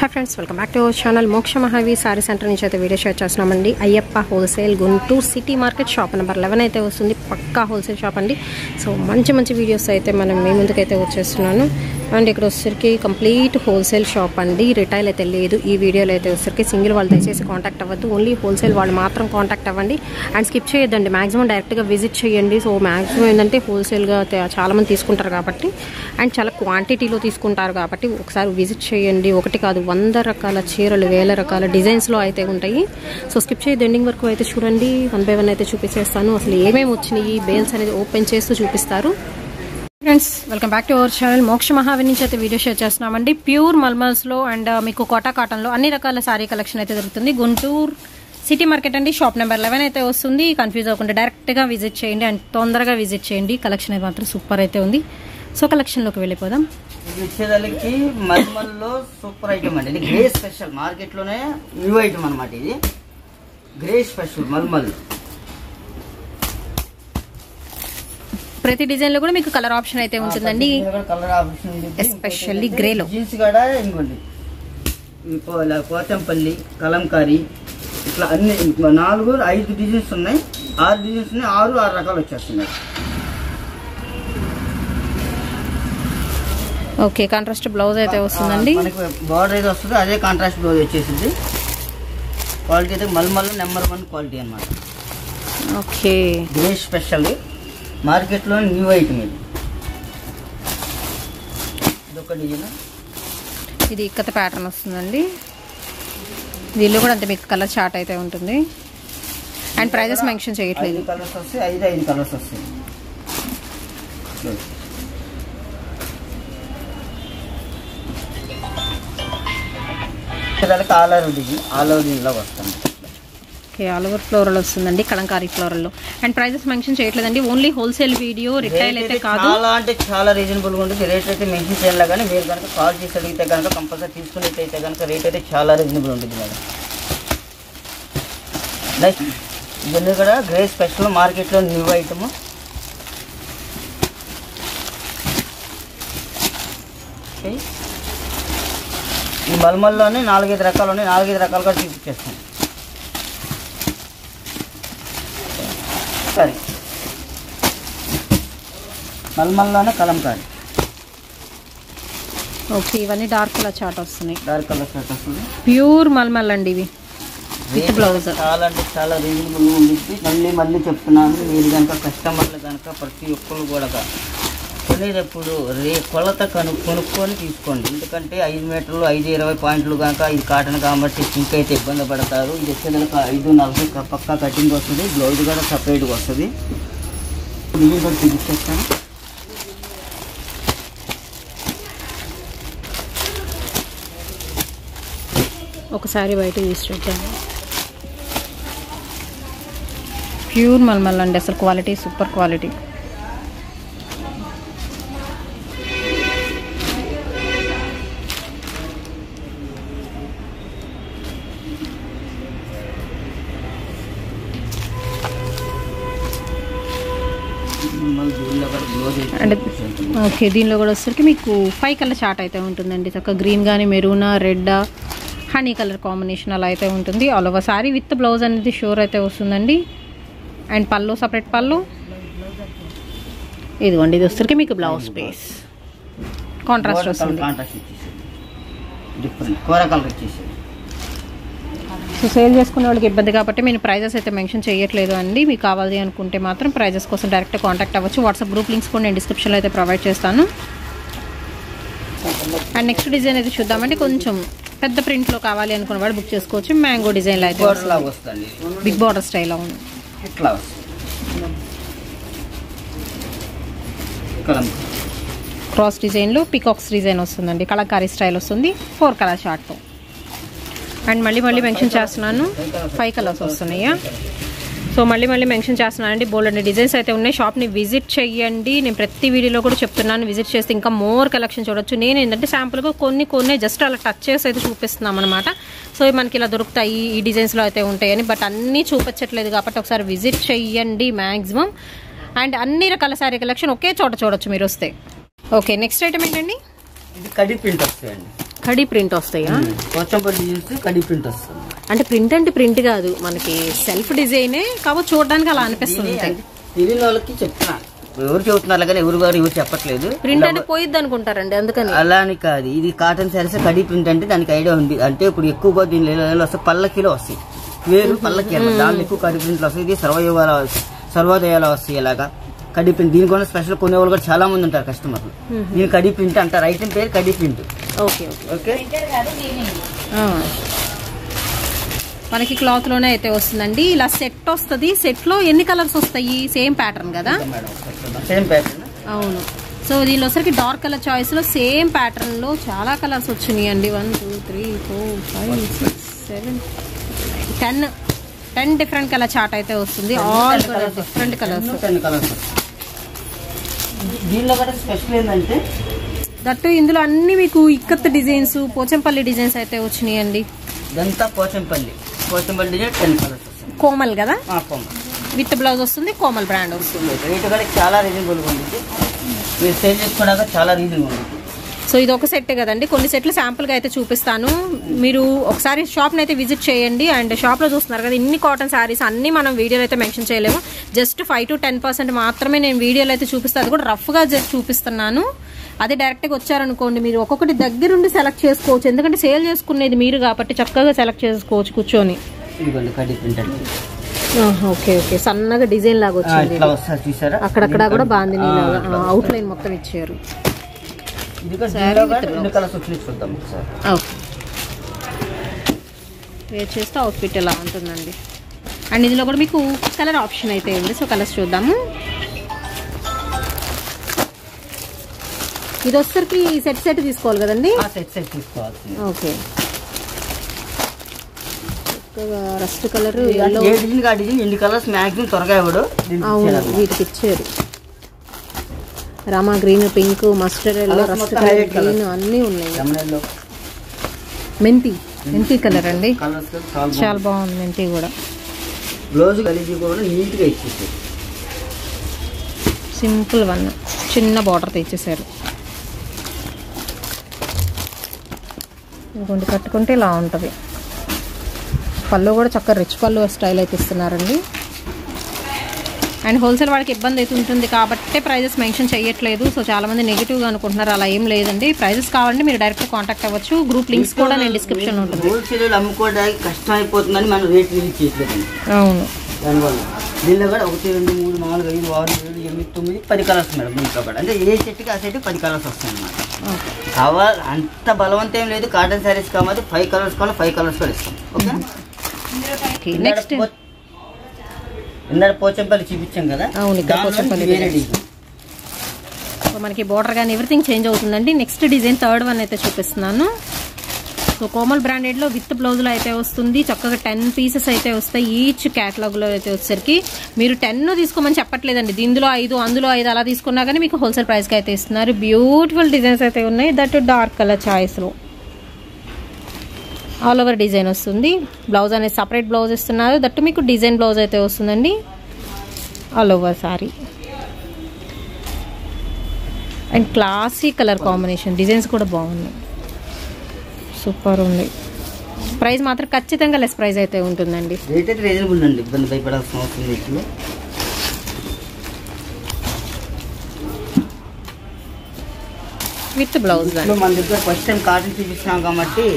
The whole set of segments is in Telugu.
Hi friends welcome back to our channel Moksha Mahavi sari centre నుంచి అయితే వీడియో షేర్ చేస్తున్నామండి Ayyappa wholesale Guntur city market shop number 11 అయితే వస్తుంది పక్కా హోల్సేల్ షాప్ అండి సో మంచి వీడియోస్ అయితే మనం మీ ముందుకైతే వచ్చేస్తున్నాను అండ్ ఇక్కడ వచ్చరికి కంప్లీట్ హోల్సేల్ షాప్ అండి రిటైల్ అయితే లేదు ఈ వీడియోలో అయితే వచ్చరికి సింగిల్ వాళ్ళు దయచేసి కాంటాక్ట్ అవ్వద్దు ఓన్లీ హోల్సేల్ వాళ్ళు మాత్రం కాంటాక్ట్ అవ్వండి అండ్ స్కిప్ చేయొద్దండి మాక్సిమం డైరెక్ట్ గా విజిట్ చేయండి సో మాక్సిమం ఏంటంటే హోల్సేల్ గా చాలా మంది తీసుకుంటారు కాబట్టి అండ్ చాలా క్వాంటిటీలో తీసుకుంటారు కాబట్టి ఒకసారి విజిట్ చేయండి ఒకటి కాదు 100 రకాల చీరలు వేల రకాల డిజైన్స్ లో అయితే ఉంటాయి సో స్కిప్ చేయొద్దు ఎండింగ్ వరకు అయితే చూడండి వన్ బై వన్ అయితే చూపిస్తాను అసలు ఏమేమి వచ్చినాయి బేల్స్ అనేది ఓపెన్ చేస్తూ చూపిస్తారు friends welcome back to our channel మోక్ష మహావి నుంచి అయితే వీడియో షేర్ చేస్తున్నామండి ప్యూర్ మల్మల్స్ లో అండ్ మీకు కోటా కాటన్ లో అన్ని రకాల సారీ కలెక్షన్ అయితే దొరుకుతుంది గుంటూరు సిటీ మార్కెట్ అండి షాప్ నెంబర్ 11 అయితే వస్తుంది కన్ఫ్యూజ్ అవ్వకుండా డైరెక్ట్ గా విజిట్ చేయండి అండ్ తొందరగా విజిట్ చేయండి కలెక్షన్ అయితే మాత్రం సూపర్ అయితే ఉంది సో కలెక్షన్ లోకి వెళ్ళిపోదాం ఇది వచ్చేదానికి మల్మల్లో సూపర్ ఐటమ్ అండి ఇది గ్రే స్పెషల్ మార్కెట్ లోనే న్యూ ఐటమ్ అన్నమాట ఇది గ్రే స్పెషల్ మల్మల్ ప్రతి డిజైన్ లో కూడా మీకు కలర్ ఆప్షన్ అయితే ఉంటుందండి కలర్ ఆప్షన్ ఎస్పెషల్లీ గ్రే లో జీన్స్ కూడా ఇంకోండి పోతంపల్లి కలంకారీ ఇట్లా అన్ని 4-5 డిజైన్స్ ఉన్నాయి 6 డిజైన్స్ ఉన్నాయి 6 రకాలు వచ్చేస్తున్నాయి ఓకే కాంట్రాస్ట్ బ్లౌజ్ అయితే వస్తుందండి మనకి బార్డర్ అయితే వస్తుంది అదే కాంట్రాస్ట్ బ్లౌజ్ వచ్చేసింది క్వాలిటీ అయితే మల్మల్ నెంబర్ 1 క్వాలిటీ అన్నమాట ఓకే గ్రే స్పెషల్ మార్కెట్ లో న్యూ ఐటమ్ ఇది ఇదొక డిజైన్ ఇది ఇక్కత ప్యాటర్న్ వస్తుందండి దీనిలో కూడా అంతే మీకు కలర్ చార్ట్ అయితే ఉంటుంది అండ్ ప్రైజెస్ మెన్షన్ చేయట్లేదు 5 కలర్స్ వస్తాయి 5 కలర్స్ వస్తాయి ఆల్ ఓవర్ డిజైన్ లో వస్తుంది ఓకే ఆల్ ఓవర్ ఫ్లోరల్ వస్తుందండి కలంకారీ ఫ్లోరల్ లో అండ్ ప్రైజెస్ మెన్షన్ చేయట్లేదండి ఓన్లీ హోల్సేల్ వీడియో రిటైల్ అయితే కాదు చాలా అంటే చాలా రీజనబుల్ గా ఉంటుంది రేట్ అయితే మెన్షన్ చేయాలి కానీ మీరు కనుక కాల్ చేసి అడిగితే కనుక కంపల్సరీ తీసుకునేటైతే కనుక రేట్ అయితే చాలా రీజనబుల్ ఉంటుంది మేడం నెక్స్ట్ ఇవన్నీ కూడా గ్రే స్పెషల్ మార్కెట్ లో న్యూ ఐటమ్ ఈ మల్మల్లోనే 4-5 రకాలు ఉన్నాయి 4-5 రకాలు కూడా చూపించేస్తాం సరే మల్మల్లోనే కలంకారీ ఓకే ఇవన్నీ డార్క్ కలర్ చార్ట్ వస్తున్నాయి డార్క్ కలర్ షర్ట్ వస్తుంది ప్యూర్ మల్మల్ అండి ఇవి విత్ బ్లౌజ్ చాలా అంటే చాలా రీజనబుల్ ఉంది మళ్ళీ చెప్తున్నాను మీరు కనుక కస్టమర్లు కనుక ప్రతి ఒక్కరు కూడా కొనేటప్పుడు కొలత కొనుక్కొని తీసుకోండి ఎందుకంటే 5 మీటర్లు 5-20 పాయింట్లు కనుక ఇది కాటన్ కాబట్టి సింక్ అయితే ఇబ్బంది పడతారు ఇది వచ్చేదానికి 5-40 పక్కా కటింగ్ వస్తుంది బ్లౌజ్ కూడా సపరేట్గా వస్తుంది ఇది కూడా చూపించేస్తాను ఒకసారి బయట తీసి చూద్దాం ప్యూర్ మల్మల్ అండి అసలు quality super quality and okay దీనిలో కూడా వచ్చేసరికి మీకు 5 కలర్ చార్ట్ అయితే ఉంటుందండి చక్కగా గ్రీన్ కానీ మెరూనా రెడ్ హనీ కలర్ కాంబినేషన్ అలా అయితే ఉంటుంది all over sorry with blouse అనేది షూర్ అయితే వస్తుందండి అండ్ పళ్ళు సపరేట్ పళ్ళు ఇదిగోండి ఇది వచ్చేసరికి మీకు బ్లౌజ్ పీస్ కాంట్రాస్ట్ వస్తుంది సో సేల్ చేసుకునే వాళ్ళకి ఇబ్బంది కాబట్టి నేను ప్రైజెస్ అయితే మెన్షన్ చేయట్లేదు అండి మీకు కావాలి అనుకుంటే మాత్రం ప్రైజెస్ కోసం డైరెక్ట్ కాంటాక్ట్ అవ్వచ్చు వాట్సాప్ గ్రూప్ లింక్స్ కూడా నేను డిస్క్రిప్షన్లో అయితే ప్రొవైడ్ చేస్తాను అండ్ నెక్స్ట్ డిజైన్ అయితే చూద్దామంటే కొంచెం పెద్ద ప్రింట్లో కావాలి అనుకున్న వాడు బుక్ చేసుకోవచ్చు మ్యాంగో డిజైన్లో అయితే వస్తుంది బిగ్ బార్డర్ స్టైల్లో ఉంది ఇట్లా క్రాస్ డిజైన్లో పికాక్స్ డిజైన్ వస్తుందండి కలంకారీ స్టైల్ వస్తుంది 4 కలర్ చార్ట్తో అండ్ మళ్ళీ మెన్షన్ చేస్తున్నాను 5 కలర్స్ వస్తున్నాయా సో మళ్ళీ మెన్షన్ చేస్తున్నానండి బోల్డ్ డిజైన్స్ అయితే ఉన్నాయి షాప్ని విజిట్ చేయండి నేను ప్రతి వీడియోలో కూడా చెప్తున్నాను విజిట్ చేస్తే ఇంకా మోర్ కలెక్షన్ చూడొచ్చు నేను ఏంటంటే శాంపుల్గా కొన్ని జస్ట్ అలా టచ్ చేసి అయితే చూపిస్తున్నాం అనమాట సో మనకి ఇలా దొరుకుతాయి ఈ డిజైన్స్లో అయితే ఉంటాయని బట్ అన్నీ చూపించట్లేదు కాబట్టి ఒకసారి విజిట్ చేయండి మ్యాక్సిమం అండ్ అన్ని రకాల సారీ కలెక్షన్ ఒకే చోట చూడొచ్చు మీరు వస్తే ఓకే నెక్స్ట్ ఐటమ్ ఏంటండి ఇది కడి ప్రింట్ వస్తాయండి కడి ప్రింట్ వస్తాయా? పోచంపల్లి డిజైన్స్ కడి ప్రింట్ వస్తుంది. అంటే ప్రింట్ అంటే ప్రింట్ కాదు, మనకి సెల్ఫ్ డిజైనే కాబట్టి చూడడానికి అలా అనిపిస్తుంది. తెలియని వాళ్ళకి చెప్తున్నా, ఎవరు చెబుతున్నారు కానీ ఎవరు చెప్పట్లేదు. ప్రింట్ అంటే పోయిద్ది అనుకుంటారండి, అందుకని. అలా అని కాదు, ఇది కాటన్ శారీస్ కడి ప్రింట్ అంటే దానికి ఐడియా ఉంది. అంటే ఇప్పుడు ఎక్కువగా దీనిలో వస్తాయి, పల్లకిలో వస్తాయి, వేరు పల్లకీలో దాంట్లో ఎక్కువ కడి ప్రింట్లు వస్తాయి. ఇది సర్వోదయాలు వస్తాయి ఇలాగా కడి ప్రింట్. దీని కూడా స్పెషల్ కొనేవాళ్ళు కూడా చాలా మంది ఉంటారు కస్టమర్లు. దీని కడి ప్రింట్ అంటారు, ఐటమ్ పేరు కడి ప్రింట్. Okay okay. మనకి క్లాత్ లోనే అయితే వస్తుందండి. ఇలా సెట్ వస్తుంది. సెట్ లో ఎన్ని కలర్స్ వస్తాయి? సేమ్ ప్యాటర్న్ కదా? Same pattern. అవును. సో దీనిలో సరికి డార్క్ కలర్ చాయిస్ లో సేమ్ ప్యాటర్న్ లో చాలా కలర్స్ వచ్చినాయి అండి. 1 2 3 4 5 6 7 10 డిఫరెంట్ కలర్ చార్ట్ అయితే వస్తుంది. All colour different colours. 10 colours. దీనిలో కూడా స్పెషల్ ఏంటంటే దట్టు ఇందులో అన్ని మీకు ఇక్కత్ డిజైన్స్, పోచంపల్లి డిజైన్స్ అయితే వచ్చినాయి అండి. ఇదంతా పోచంపల్లి డిజైన్ 10 కలర్స్ వస్తుంది. కోమల్ కదా? కోమల్ విత్ బ్లౌజ్ వస్తుంది, కోమల్ బ్రాండ్ వస్తుంది. రేట్ కూడా చాలా రీజనబుల్గా ఉంది, మీరు సేల్ చేసుకోవడానికి చాలా రీజనబుల్ ఉంది. సో ఇది ఒక సెట్ కదండి, కొన్ని సెట్లు శాంపుల్గా అయితే చూపిస్తాను. మీరు ఒకసారి షాప్ని అయితే విజిట్ చేయండి. అండ్ షాప్లో చూస్తున్నారు కదా ఇన్ని కాటన్ శారీస్, అన్నీ మనం వీడియోలో అయితే మెన్షన్ చేయలేము. జస్ట్ 5 to 10% మాత్రమే నేను వీడియోలో అయితే చూపిస్తాను. అది కూడా రఫ్గా చూపిస్తున్నాను. అదే డైరెక్ట్గా వచ్చారనుకోండి, మీరు ఒక్కొక్కటి దగ్గరుండి సెలెక్ట్ చేసుకోవచ్చు. ఎందుకంటే సేల్ చేసుకునేది మీరు కాబట్టి చక్కగా సెలెక్ట్ చేసుకోవచ్చు కూర్చొని. Okay okay. సన్నగా డిజైన్ లాగా వచ్చింది, అక్కడక్కడ కూడా బాందిని లాగా అవుట్ లైన్ మొత్తం ఇచ్చారు. వేర్ చేస్తే అవుట్ఫిట్ ఎలా ఉంటుందండి. అండ్ ఇందులో కూడా మీకు కలర్ ఆప్షన్ అయితే ఉంది. సో కలర్స్ చూద్దాము. ఇది వచ్చేసరికి సెట్ తీసుకోవాలి కదండి? ఓకే. రస్ట్ కలర్, ఎన్ని కలర్స్ మాక్సిమం త్వరగా ఇవ్వడు. అవును, వీటికి ఇచ్చారు. Rama green, pink, mustard yellow, rust colour, green అన్నీ ఉన్నాయి. మెంతి కలర్ అండి, చాలా బాగుంది. మెంతి కూడా సింపుల్ వన్, చిన్న బార్డర్ తెచ్చేసారు. ఇంకొంచెం కట్టుకుంటే ఇలా ఉంటుంది. పళ్ళు కూడా చక్కగా రిచ్ పళ్ళు స్టైల్ అయితే ఇస్తున్నారండి. అండ్ హోల్సేల్ వాళ్ళకి ఇబ్బంది అయితే ఉంటుంది కాబట్టి ప్రైజెస్ మెన్షన్ చేయట్లేదు. సో చాలామంది నెగిటివ్గా అనుకుంటున్నారు, అలా ఏం లేదండి. ప్రైజెస్ కావాలంటే మీరు డైరెక్ట్ కాంటాక్ట్ అవ్వచ్చు. గ్రూప్ లింక్స్ కూడా నేను డిస్క్రిప్షన్ ఉంటుంది. హోల్సేల్ అమ్ముకోవడానికి కష్టం అయిపోతుందని మనం రేట్ రిలీజ్ చేయట్లేదు. అవును, దానివల్ల దీనిలో కూడా 1 2 3 4 5 6 7 8 9 10 కలర్స్ మేడం. దీంట్లో కూడా అంటే ఏ సెట్కి ఆ సెట్ 10 కలర్స్ వస్తాయి అన్నమాట. కావాలి అంత బలవంతం లేదు. కాటన్ శారీస్ కాబట్టి 5 కలర్స్ కావాలి, 5 కలర్స్ కూడా ఇస్తాం. ఓకే. నెక్స్ట్ ఇందాక పోచంపల్లి చూపించాం కదా. అవును, ఇక్కడ పోచంపల్లి. సో మనకి బోర్డర్ కానీ ఎవ్రీథింగ్ చేంజ్ అవుతుందండి. నెక్స్ట్ డిజైన్ థర్డ్ వన్ అయితే చూపిస్తున్నాను. సో కోమల్ బ్రాండెడ్లో విత్ బ్లౌజ్లో అయితే వస్తుంది. చక్కగా 10 పీసెస్ అయితే వస్తాయి ఈచ్ క్యాటలాగ్లో అయితే వచ్చేసరికి. మీరు 10 తీసుకోమని చెప్పట్లేదండి. ఇందులో 5 అందులో 5 అలా తీసుకున్నా కానీ మీకు హోల్సేల్ ప్రైస్కి అయితే ఇస్తున్నారు. బ్యూటిఫుల్ డిజైన్స్ అయితే ఉన్నాయి. దట్ డార్క్ కలర్ చాయిస్లో ఆల్ ఓవర్ డిజైన్ వస్తుంది. బ్లౌజ్ అనేది సపరేట్ బ్లౌజ్ ఇస్తున్నారు. దట్టు మీకు డిజైన్ బ్లౌజ్ అయితే వస్తుందండి all over sari. And classy colour combination, designs కూడా బాగున్నాయి, సూపర్ ఉంది. ప్రైస్ మాత్రం ఖచ్చితంగా లెస్ ప్రైస్ అయితే ఉంటుందండి. రేట్ అయితే రీజనబుల్ అండి, ఇబ్బంది భయపడాల్సిన అవసరం లేదు. విత్ బ్లౌజ్ మన దగ్గర ఫస్ట్ టైం కాటన్ చూపిస్తున్నాం కాబట్టి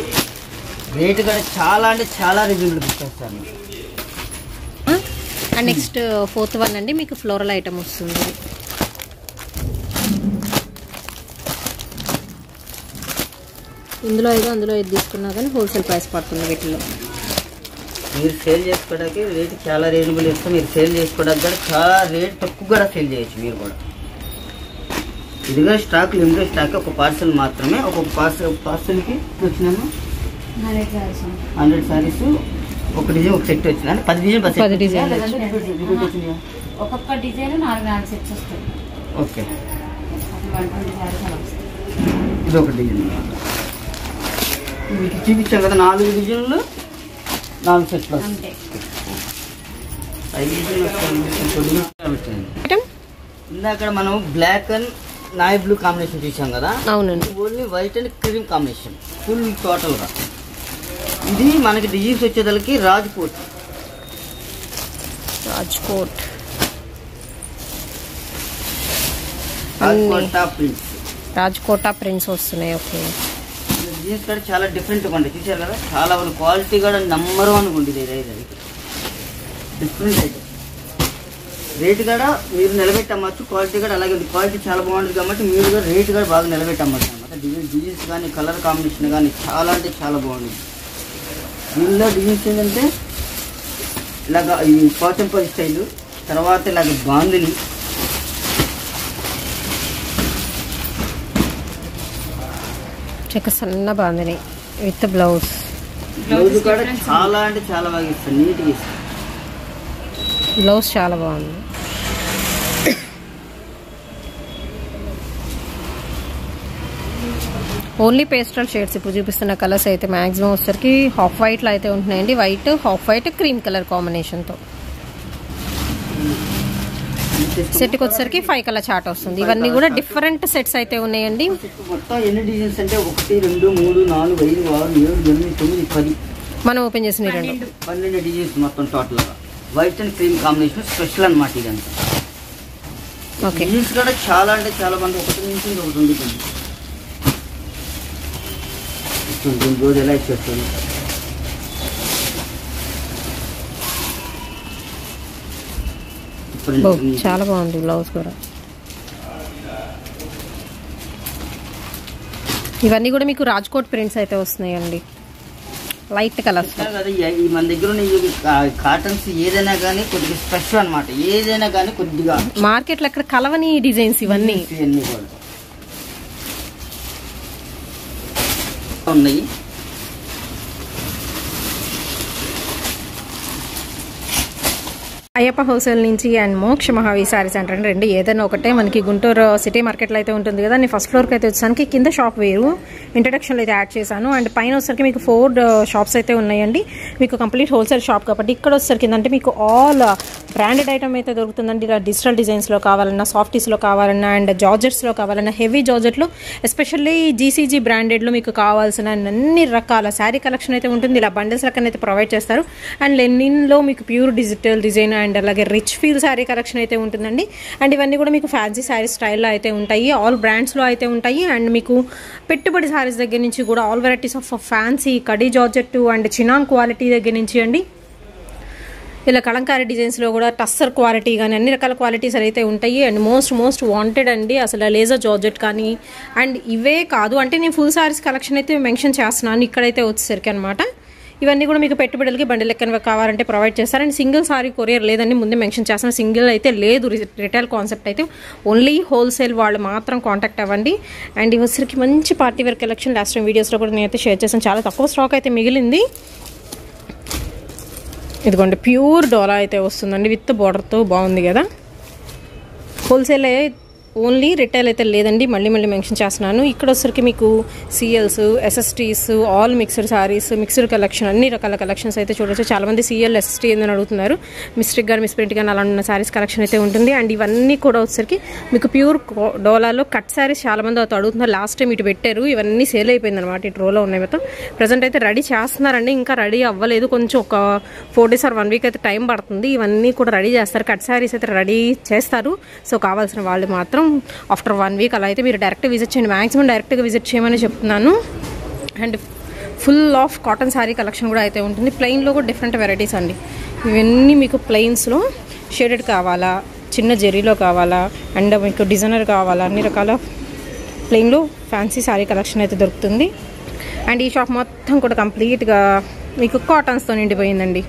రేట్ కూడా చాలా అంటే చాలా రీజనబుల్ ఇచ్చేస్తాను. అండ్ నెక్స్ట్ ఫోర్త్ వన్ అండి, మీకు ఫ్లోరల్ ఐటమ్ వస్తుంది. ఇందులో 5 అందులో 5 తీసుకున్నా కానీ హోల్సేల్ ప్రైస్ పడుతుంది వీటిలో. మీరు సేల్ చేసుకోవడానికి రేట్ చాలా రీజనబుల్ ఇస్తాం. మీరు సేల్ చేసుకోవడానికి కూడా చాలా రేట్ తక్కువ కూడా సేల్ చేయొచ్చు మీరు కూడా. ఇదిగా స్టాక్ లిమిటెడ్ స్టాక్, ఒక పార్సల్ మాత్రమే. ఒక పార్సల్కి వచ్చినాము 100 సారీస్, ఒక డిజైన్ ఒక సెట్ వచ్చింది. అంటే 10 డిజైన్ ఒక్కొక్క డిజైన్ 4 సెట్స్ వస్తాయి. ఓకే, ఇది ఒక డిజైన్ మీకు చూపించాం కదా. 4 డిజైన్లు 4 సెట్లు వస్తాయి. 5 డిజైన్లు వస్తాయి. ఇందాక మనం బ్లాక్ అండ్ నాయ్ బ్లూ కాంబినేషన్ చూసాం కదా, అవునండి. Only white and cream combination full టోటల్గా. ఇది మనకి డిజైన్స్ వచ్చేదానికి రాజ్కోట్ రాజ్కోటా ప్రింట్స్ వస్తున్నాయి. ఓకే, జీన్స్ కూడా చాలా డిఫరెంట్గా ఉంటాయి చూసారు కదా, చాలా క్వాలిటీ కూడా నెంబర్ 1 ఉంటుంది. డిఫరెంట్ అయితే రేట్ కూడా మీరు నిలబెట్టమ్మచ్చు, క్వాలిటీ కూడా అలాగే ఉంది. క్వాలిటీ చాలా బాగుంటుంది కాబట్టి మీరు కూడా రేట్ కూడా బాగా నిలబెట్టమ్మచ్చు అనమాట. డిజైన్స్ కానీ కలర్ కాంబినేషన్ కానీ చాలా అంటే చాలా బాగుంది. దీనిలో డిజైన్స్ ఏంటంటే ఇలాగ ఈ పోచంపల్లి స్టైలు, తర్వాత ఇలాగ బాందిని, సన్న బాందిని విత్ బ్లౌజ్ కూడా చాలా అంటే చాలా బాగా ఇస్తాను, నీట్గా ఇస్తాను. బ్లౌజ్ చాలా బాగుంది. ఓన్లీ పేస్టల్ షేడ్స్ ఇప్పుడు చూపిస్తున్న కలర్స్ అయితే మ్యాక్సిమం వచ్చేసరికి హాఫ్ వైట్లో అయితే ఉంటున్నాయండి. White, half white, cream colour కాంబినేషన్తో. సెట్కి వచ్చేసరికి 5 కలర్ చార్ట్ వస్తుంది. ఇవన్నీ కూడా డిఫరెంట్ సెట్స్ అయితే ఉన్నాయండి. మొత్తం ఎన్ని డిజైన్స్ అంటే 1, 2, 3, 4, 5, 6, 7, 8, 9, 10 మనం ఓపెన్ చేసిన 12 డిజైన్స్ మొత్తం టోటల్గా. White and cream combination special అనమాట ఇదంతా. ఓకే, డిజైన్స్ కూడా చాలా అంటే చాలా మంది ఒకటి నుంచి ఒకటి ఉంటుంది. రోజు ఎలా ఇచ్చేస్తుంది చాలా బాగుంది. బ్లౌజ్ కూడా ఇవన్నీ కూడా మీకు రాజ్కోట్ ప్రింట్స్ అయితే వస్తున్నాయండి. లైట్ కలర్స్ కదా. మన దగ్గర ఉన్న కాటన్స్ ఏదైనా కానీ కొద్దిగా స్పెషల్ అనమాట. ఏదైనా కానీ కొద్దిగా మార్కెట్లో ఎక్కడ కలవని డిజైన్స్ ఇవన్నీ కూడా ఉన్నాయి. అయ్యప్ప హోల్సేల్ నుంచి అండ్ మోక్ష మహావీర్ సారీ సెంటర్ అండి. రెండు ఏదైనా ఒకటే మనకి గుంటూరు సిటీ మార్కెట్లో అయితే ఉంటుంది కదా. నేను ఫస్ట్ ఫ్లోర్కి అయితే వచ్చానికి కింద షాప్ వేరు ఇంట్రడక్షన్లో అయితే యాడ్ చేశాను. అండ్ పైన వచ్చేసరికి మీకు 4 షాప్స్ అయితే ఉన్నాయండి. మీకు కంప్లీట్ హోల్సేల్ షాప్ కాబట్టి ఇక్కడ వచ్చేసరికి ఏంటంటే మీకు ఆల్ బ్రాండెడ్ ఐటమ్ అయితే దొరుకుతుందండి. ఇలా డిజిటల్ డిజైన్స్లో కావాలన్నా, సాఫ్టీస్లో కావాలన్నా, అండ్ జార్జెట్స్లో కావాలన్నా, హెవీ జార్జెట్లో ఎస్పెషల్లీ జీసీజీ బ్రాండెడ్లో మీకు కావాల్సిన అన్ని రకాల శారీ కలెక్షన్ అయితే ఉంటుంది. ఇలా బండిల్స్ రకం అయితే ప్రొవైడ్ చేస్తారు. అండ్ లెనిన్లో మీకు ప్యూర్ డిజిటల్ డిజైన్ అండ్ అలాగే రిచ్ ఫీల్ శారీ కలెక్షన్ అయితే ఉంటుందండి. అండ్ ఇవన్నీ కూడా మీకు ఫ్యాన్సీ శారీ స్టైల్లో అయితే ఉంటాయి. ఆల్ బ్రాండ్స్లో అయితే ఉంటాయి. అండ్ మీకు పెట్టుబడి శారీస్ దగ్గర నుంచి కూడా all varieties of fancy khadi georgette and chinon quality దగ్గర నుంచి అండి ఇలా కలంకారీ డిజైన్స్లో కూడా టస్సర్ క్వాలిటీ కానీ అన్ని రకాల క్వాలిటీస్ అయితే ఉంటాయి. అండ్ మోస్ట్ వాంటెడ్ అండి అసలు లేజర్ జార్జెట్ కానీ. అండ్ ఇవే కాదు అంటే నేను ఫుల్ శారీస్ కలెక్షన్ అయితే మెన్షన్ చేస్తున్నాను ఇక్కడైతే వచ్చేసరికి అనమాట. ఇవన్నీ కూడా మీకు పెట్టుబడులకి బండి లెక్కన కావాలంటే ప్రొవైడ్ చేస్తారు. అండ్ సింగిల్ సారీ కొరియర్ లేదండి, ముందే మెన్షన్ చేస్తాను. సింగిల్ అయితే లేదు, రిటైల్ కాన్సెప్ట్ అయితే ఓన్లీ హోల్సేల్ వాళ్ళు మాత్రం కాంటాక్ట్ అవ్వండి. అండ్ ఇవసరికి మంచి party wear collection last time వీడియోస్లో కూడా నేనైతే షేర్ చేశాను. చాలా తక్కువ స్టాక్ అయితే మిగిలింది. ఇదిగోండి ప్యూర్ డోలా అయితే వస్తుందండి విత్ బార్డర్తో, బాగుంది కదా. హోల్సేల్ ఓన్లీ రిటైల్ అయితే లేదండి, మళ్ళీ మెన్షన్ చేస్తున్నాను. ఇక్కడ వచ్చరికి మీకు CLs, SSTs, all mixed saris, mixed collection అన్ని రకాల కలెక్షన్స్ అయితే చూడొచ్చు. చాలామంది సిఎల్, ఎస్ఎస్టీ ఏందని అడుగుతున్నారు. మిస్టేక్ కానీ మిస్ప్రింట్ కానీ అలా ఉన్న సారీస్ కలెక్షన్ అయితే ఉంటుంది. అండ్ ఇవన్నీ కూడా వచ్చరికి మీకు ప్యూర్ డోలాలో కట్ సారీస్ చాలామంది అయితే అడుగుతున్నారు. లాస్ట్ టైం ఇటు పెట్టారు, ఇవన్నీ సేల్ అయిపోయింది అనమాట. ఇటు రోలో ఉన్నాయి మొత్తం. ప్రజెంట్ అయితే రెడీ చేస్తున్నారండి, ఇంకా రెడీ అవ్వలేదు. కొంచెం ఒక 4 days or 1 week అయితే టైం పడుతుంది. ఇవన్నీ కూడా రెడీ చేస్తారు, కట్ సారీస్ అయితే రెడీ చేస్తారు. సో కావాల్సిన వాళ్ళు మాత్రం ఆఫ్టర్ 1 week అలా అయితే మీరు డైరెక్ట్ విజిట్ చేయండి. మ్యాక్సిమం డైరెక్ట్గా విజిట్ చేయమని చెప్తున్నాను. And full of cotton sari collection కూడా అయితే ఉంటుంది. ప్లెయిన్లో కూడా డిఫరెంట్ వెరైటీస్ అండి. ఇవన్నీ మీకు ప్లెయిన్స్లో షేడెడ్ కావాలా, చిన్న జెరీలో కావాలా, అండ్ మీకు డిజైనర్ కావాలా, అన్ని రకాల ప్లెయిన్లో ఫ్యాన్సీ శారీ కలెక్షన్ అయితే దొరుకుతుంది. అండ్ ఈ షాప్ మొత్తం కూడా కంప్లీట్గా మీకు కాటన్స్తో నిండిపోయిందండి.